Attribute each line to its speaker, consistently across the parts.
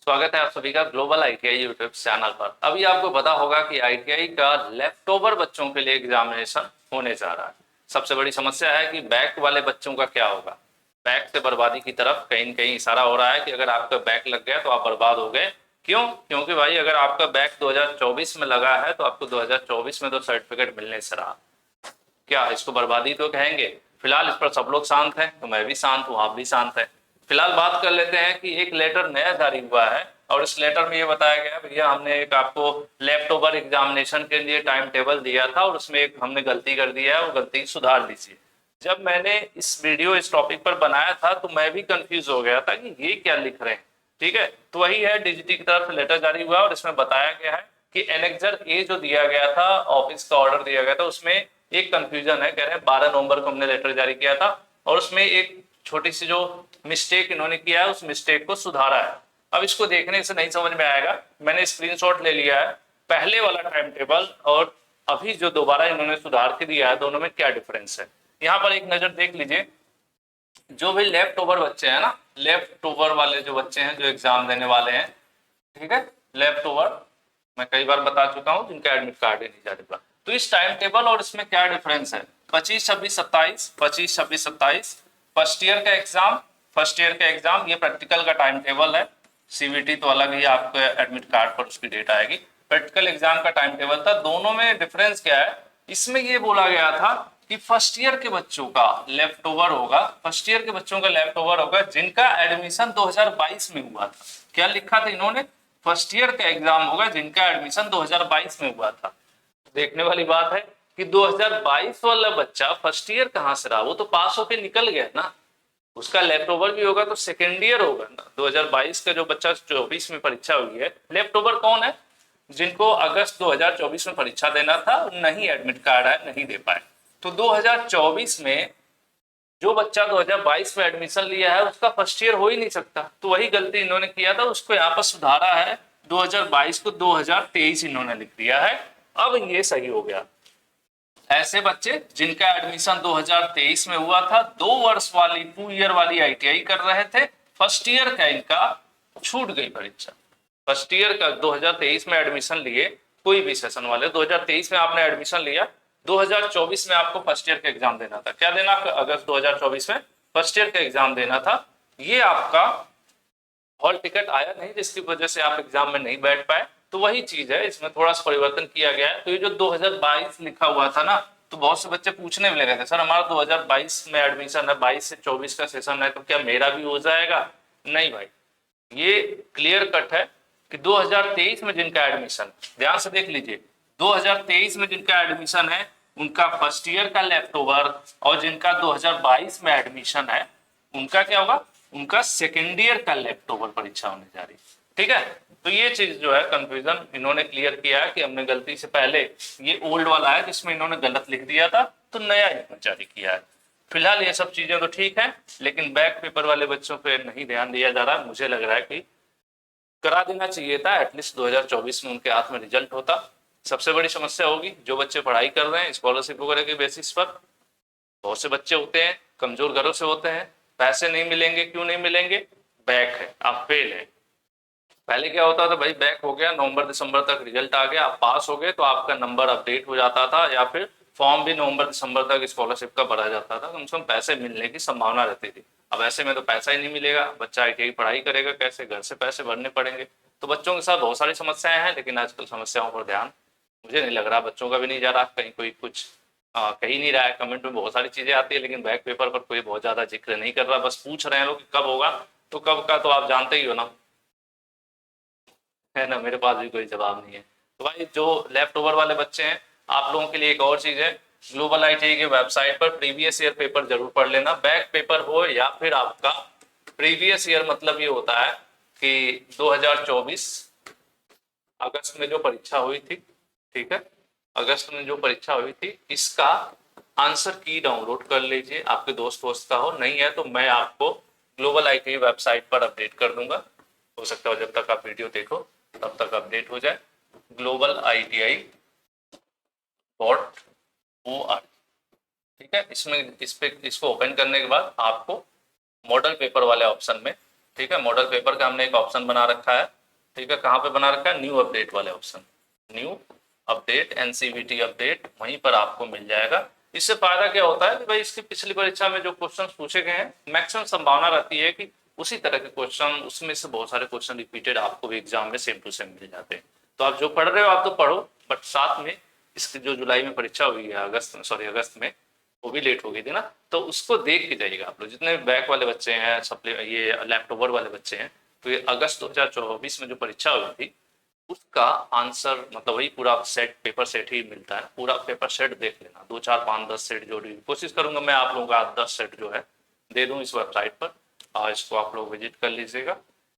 Speaker 1: स्वागत है आप सभी का ग्लोबल आईटीआई यूट्यूब चैनल पर। अभी आपको पता होगा कि आईटीआई का लेफ्ट ओवर बच्चों के लिए एग्जामिनेशन होने जा रहा है। सबसे बड़ी समस्या है कि बैक वाले बच्चों का क्या होगा। बैक से बर्बादी की तरफ कहीं न कहीं इशारा हो रहा है कि अगर आपका बैक लग गया तो आप बर्बाद हो गए। क्यों? क्योंकि भाई अगर आपका बैक 2024 में लगा है तो आपको 2024 में तो सर्टिफिकेट मिलने से रहा। क्या इसको बर्बादी तो कहेंगे? फिलहाल इस पर सब लोग शांत हैं, तो मैं भी शांत हूँ, आप भी शांत हैं। फिलहाल बात कर लेते हैं कि एक लेटर नया जारी हुआ है और इस लेटर में ये बताया गया भैया हमने एक आपको लेफ्ट ओवर एग्जामिनेशन के लिए टाइम टेबल दिया था और उसमें एक हमने गलती कर दी है, वो गलती सुधार दीजिए। जब मैंने इस वीडियो इस टॉपिक पर बनाया था तो मैं भी कंफ्यूज हो गया था कि ये क्या लिख रहे हैं। ठीक है, तो वही है, डीजीटी की तरफ से लेटर जारी हुआ और इसमें बताया गया है कि एनेक्जर ए जो दिया गया था, ऑफिस का ऑर्डर दिया गया था, उसमें एक कंफ्यूजन है। कह रहे हैं 12 नवंबर को हमने लेटर जारी किया था और उसमें एक छोटी सी जो मिस्टेक इन्होंने किया है उस मिस्टेक को सुधारा है। अब इसको देखने से नहीं समझ में आएगा, मैंने स्क्रीनशॉट ले लिया है पहले वाला टाइम टेबल और अभी जो दोबारा इन्होंने सुधार के दिया है, दोनों में क्या डिफरेंस है। यहाँ पर एक नजर देख लीजिए। जो भी लेफ्ट ओवर बच्चे हैं ना, लेफ्ट ओवर वाले जो बच्चे हैं जो एग्जाम देने वाले हैं, ठीक है, लेफ्ट ओवर मैं कई बार बता चुका हूं जिनका एडमिट कार्ड ही नहीं जारी हुआ। तो इस टाइम टेबल और इसमें क्या डिफरेंस है? 25 26 27, 25 26 27 फर्स्ट ईयर का एग्जाम, फर्स्ट ईयर का एग्जाम, ये प्रैक्टिकल का टाइम टेबल है। सीवीटी तो अलग ही आपको एडमिट कार्ड पर उसकी डेट आएगी। प्रैक्टिकल एग्जाम का टाइम टेबल था। दोनों में डिफरेंस क्या है? इसमें ये बोला गया था कि फर्स्ट ईयर के बच्चों का लेफ्ट ओवर होगा, फर्स्ट ईयर के बच्चों का लेफ्ट ओवर होगा जिनका एडमिशन 2022 में हुआ था। क्या लिखा था इन्होंने? फर्स्ट ईयर का एग्जाम होगा जिनका एडमिशन 2022 में हुआ था। देखने वाली बात है कि 2022 वाला बच्चा फर्स्ट ईयर कहां से रहा? वो तो पास होके निकल गया ना, उसका लेफ्ट ओवर भी होगा तो सेकेंड ईयर होगा ना। 2022 का जो बच्चा 24 में परीक्षा हुई है, लेफ्ट ओवर कौन है? जिनको अगस्त 2024 में परीक्षा देना था, नहीं एडमिट कार्ड है, नहीं दे पाए। तो 2024 में जो बच्चा 2022 में एडमिशन लिया है उसका फर्स्ट ईयर हो ही नहीं सकता। तो वही गलती इन्होंने किया था, उसको यहाँ पर सुधारा है। 2022 को 2023 इन्होंने लिख दिया है। अब ये सही हो गया। ऐसे बच्चे जिनका एडमिशन 2023 में हुआ था, 2 वर्ष वाली 2 ईयर वाली आईटीआई कर रहे थे, फर्स्ट ईयर का इनका छूट गई परीक्षा। फर्स्ट ईयर का 2023 में एडमिशन लिए, कोई भी सेशन वाले 2023 में आपने एडमिशन लिया, 2024 में आपको फर्स्ट ईयर का एग्जाम देना था। क्या देना? अगस्त 2024 में फर्स्ट ईयर का एग्जाम देना था। ये आपका हॉल टिकट आया नहीं जिसकी वजह से आप एग्जाम में नहीं बैठ पाए। तो वही चीज है, इसमें थोड़ा सा परिवर्तन किया गया है। तो ये जो 2022 लिखा हुआ था ना, तो बहुत से बच्चे पूछने में लगे थे सर हमारा 2022 में एडमिशन है, 22 से 24 का सेशन है, तो क्या मेरा भी हो जाएगा? नहीं भाई, ये क्लियर कट है कि 2023 में जिनका एडमिशन, ध्यान से देख लीजिए, 2023 में जिनका एडमिशन है उनका फर्स्ट ईयर का लेफ्ट ओवर, और जिनका 2022 में एडमिशन है उनका क्या होगा? उनका सेकेंड ईयर का लेफ्ट ओवर परीक्षा होने जा रही। ठीक है, तो ये चीज जो है कंफ्यूजन इन्होंने क्लियर किया है कि हमने गलती से पहले, ये ओल्ड वाला है जिसमें इन्होंने गलत लिख दिया था, तो नया इन्होंने जारी किया है। फिलहाल ये सब चीजें तो ठीक है, लेकिन बैक पेपर वाले बच्चों पे नहीं ध्यान दिया जा रहा। मुझे लग रहा है कि करा देना चाहिए था, एटलीस्ट 2024 में उनके हाथ में रिजल्ट होता। सबसे बड़ी समस्या होगी जो बच्चे पढ़ाई कर रहे हैं स्कॉलरशिप वगैरह के बेसिस पर, बहुत से बच्चे होते हैं कमजोर घरों से होते हैं, पैसे नहीं मिलेंगे। क्यों नहीं मिलेंगे? बैक है, आप फेल है। पहले क्या होता था भाई, बैक हो गया, नवंबर दिसंबर तक रिजल्ट आ गया, आप पास हो गए तो आपका नंबर अपडेट हो जाता था, या फिर फॉर्म भी नवंबर दिसंबर तक स्कॉलरशिप का भरा जाता था, कम से कम पैसे मिलने की संभावना रहती थी। अब ऐसे में तो पैसा ही नहीं मिलेगा, बच्चा आईटीआई पढ़ाई करेगा कैसे? घर से पैसे भरने पड़ेंगे। तो बच्चों के साथ बहुत सारी समस्याएं हैं, लेकिन आजकल समस्याओं पर ध्यान मुझे नहीं लग रहा बच्चों का भी नहीं जा रहा। कहीं कोई कुछ कही नहीं रहा है, कमेंट में बहुत सारी चीजें आती है, लेकिन बैक पेपर पर कोई बहुत ज्यादा जिक्र नहीं कर रहा। बस पूछ रहे हैं लोग कि कब होगा, तो कब का तो आप जानते ही हो ना, है ना। मेरे पास भी कोई जवाब नहीं है। तो भाई जो लेफ्ट ओवर वाले बच्चे हैं, आप लोगों के लिए एक और चीज है, ग्लोबल आईटीआई के वेबसाइट पर प्रीवियस ईयर पेपर जरूर पढ़ लेना। बैक पेपर हो या फिर आपका प्रीवियस ईयर, मतलब ये होता है कि 2024 अगस्त में जो परीक्षा हुई थी, ठीक है, अगस्त में जो परीक्षा हुई थी, इसका आंसर की डाउनलोड कर लीजिए, आपके दोस्त वोस्त का हो, नहीं है तो मैं आपको ग्लोबल आईटीआई वेबसाइट पर अपडेट कर दूंगा। हो सकता है जब तक आप वीडियो देखो तब तक अपडेट हो जाए। globali.org, ठीक है। इसमें इसको ओपन करने के बाद आपको मॉडल पेपर वाले ऑप्शन में ठीक है, मॉडल पेपर का हमने एक ऑप्शन बना रखा है। ठीक है, कहाँ पे बना रखा है? न्यू अपडेट वाले option, new update, NCVT update, वहीं पर आपको मिल जाएगा। इससे फायदा क्या होता है कि भाई इसकी पिछली परीक्षा में जो क्वेश्चन पूछे गए हैं, मैक्सिमम संभावना रहती है कि उसी तरह के क्वेश्चन, उसमें से बहुत सारे क्वेश्चन रिपीटेड आपको भी एग्जाम में सेम टू सेम मिल जाते हैं। तो आप जो पढ़ रहे हो आप तो पढ़ो, बट साथ में इसकी जो जुलाई में परीक्षा हुई है, अगस्त में, वो भी लेट हो गई थी ना, तो उसको देख के जाइएगा आप लोग। जितने बैक वाले बच्चे हैं, सप्ली ये लैप्टॉपर वाले बच्चे हैं, तो ये अगस्त 2024 में जो परीक्षा हुई थी उसका आंसर, मतलब वही पूरा सेट, पेपर सेट ही मिलता है, पूरा पेपर सेट देख लेना। 2 4 5 10 सेट जोड़ी, कोशिश करूंगा मैं आप लोगों का 10 सेट जो है दे दूं इस वेबसाइट पर, और इसको आप लोग विजिट कर लीजिएगा।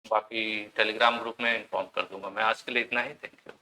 Speaker 1: बाकी टेलीग्राम ग्रुप में इन्फॉर्म कर दूंगा मैं। आज के लिए इतना ही, थैंक यू।